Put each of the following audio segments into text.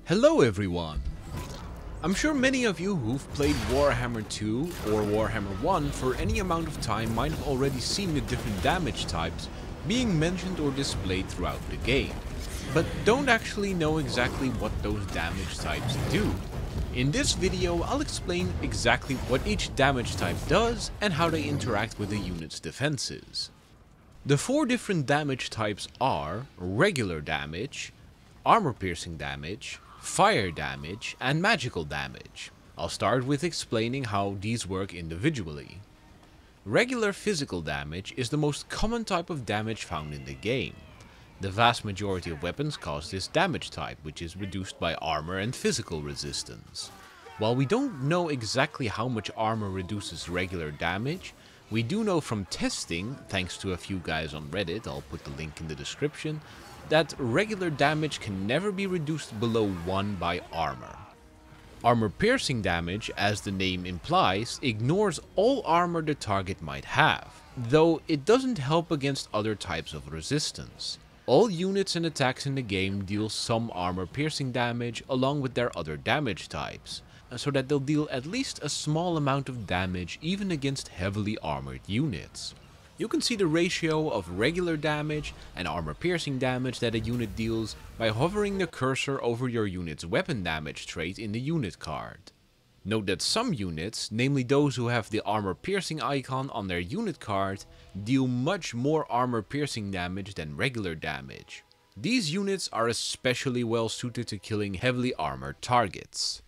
Hello everyone! I'm sure many of you who've played Warhammer 2 or Warhammer 1 for any amount of time might have already seen the different damage types being mentioned or displayed throughout the game, but don't actually know exactly what those damage types do. In this video, I'll explain exactly what each damage type does and how they interact with the unit's defenses. The four different damage types are regular damage, armor-piercing damage, fire damage, and magical damage. I'll start with explaining how these work individually. Regular physical damage is the most common type of damage found in the game. The vast majority of weapons cause this damage type, which is reduced by armor and physical resistance. While we don't know exactly how much armor reduces regular damage, we do know from testing, thanks to a few guys on Reddit, I'll put the link in the description, that regular damage can never be reduced below 1 by armor. Armor-piercing damage, as the name implies, ignores all armor the target might have, though it doesn't help against other types of resistance. All units and attacks in the game deal some armor-piercing damage along with their other damage types, so that they'll deal at least a small amount of damage even against heavily armored units. You can see the ratio of regular damage and armor-piercing damage that a unit deals by hovering the cursor over your unit's weapon damage trait in the unit card. Note that some units, namely those who have the armor-piercing icon on their unit card, deal much more armor-piercing damage than regular damage. These units are especially well suited to killing heavily armored targets.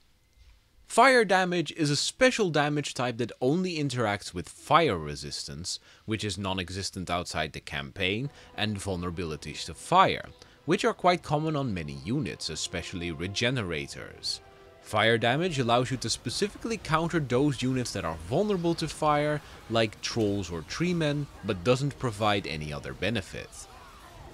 Fire damage is a special damage type that only interacts with fire resistance, which is non-existent outside the campaign, and vulnerabilities to fire, which are quite common on many units, especially regenerators. Fire damage allows you to specifically counter those units that are vulnerable to fire, like trolls or treemen, but doesn't provide any other benefit.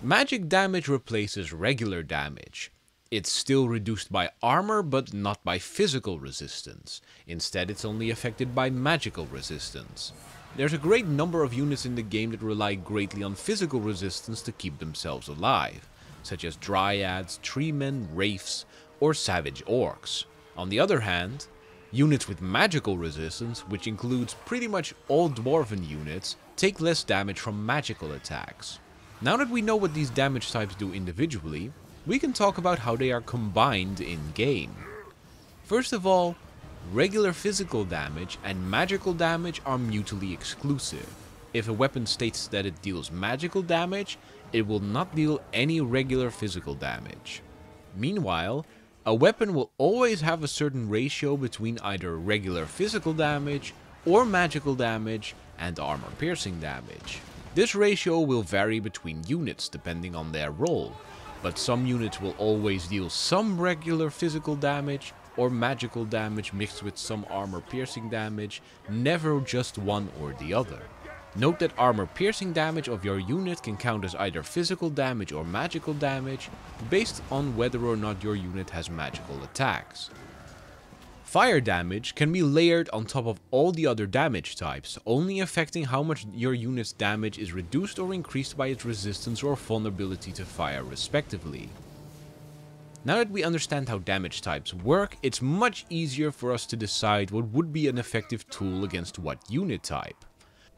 Magic damage replaces regular damage. It's still reduced by armor, but not by physical resistance. Instead, it's only affected by magical resistance. There's a great number of units in the game that rely greatly on physical resistance to keep themselves alive, such as dryads, treemen, wraiths, or savage orcs. On the other hand, units with magical resistance, which includes pretty much all dwarven units, take less damage from magical attacks. Now that we know what these damage types do individually, we can talk about how they are combined in-game. First of all, regular physical damage and magical damage are mutually exclusive. If a weapon states that it deals magical damage, it will not deal any regular physical damage. Meanwhile, a weapon will always have a certain ratio between either regular physical damage or magical damage and armor-piercing damage. This ratio will vary between units depending on their role, but some units will always deal some regular physical damage or magical damage mixed with some armor-piercing damage, never just one or the other. Note that armor-piercing damage of your unit can count as either physical damage or magical damage, based on whether or not your unit has magical attacks. Fire damage can be layered on top of all the other damage types, only affecting how much your unit's damage is reduced or increased by its resistance or vulnerability to fire respectively. Now that we understand how damage types work, it's much easier for us to decide what would be an effective tool against what unit type.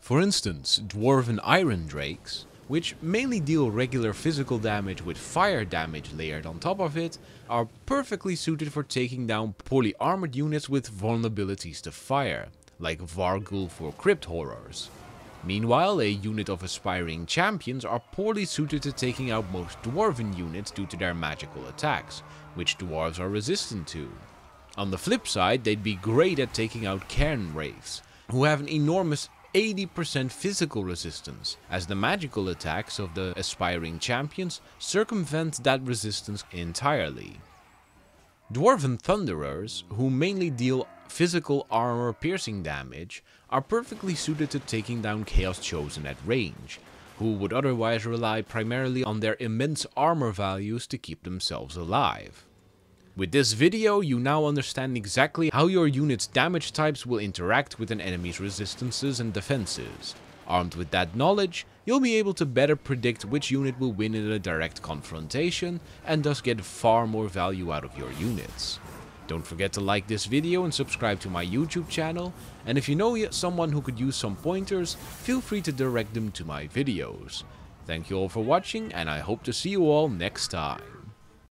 For instance, dwarven iron drakes, which mainly deal regular physical damage with fire damage layered on top of it, are perfectly suited for taking down poorly armored units with vulnerabilities to fire, like Varghulf or Crypt Horrors. Meanwhile, a unit of aspiring champions are poorly suited to taking out most dwarven units due to their magical attacks, which dwarves are resistant to. On the flip side, they'd be great at taking out cairn wraiths, who have an enormous 80% physical resistance, as the magical attacks of the aspiring champions circumvent that resistance entirely. Dwarven Thunderers, who mainly deal physical armor-piercing damage, are perfectly suited to taking down Chaos Chosen at range, who would otherwise rely primarily on their immense armor values to keep themselves alive. With this video, you now understand exactly how your unit's damage types will interact with an enemy's resistances and defenses. Armed with that knowledge, you'll be able to better predict which unit will win in a direct confrontation and thus get far more value out of your units. Don't forget to like this video and subscribe to my YouTube channel, and if you know someone who could use some pointers, feel free to direct them to my videos. Thank you all for watching, and I hope to see you all next time.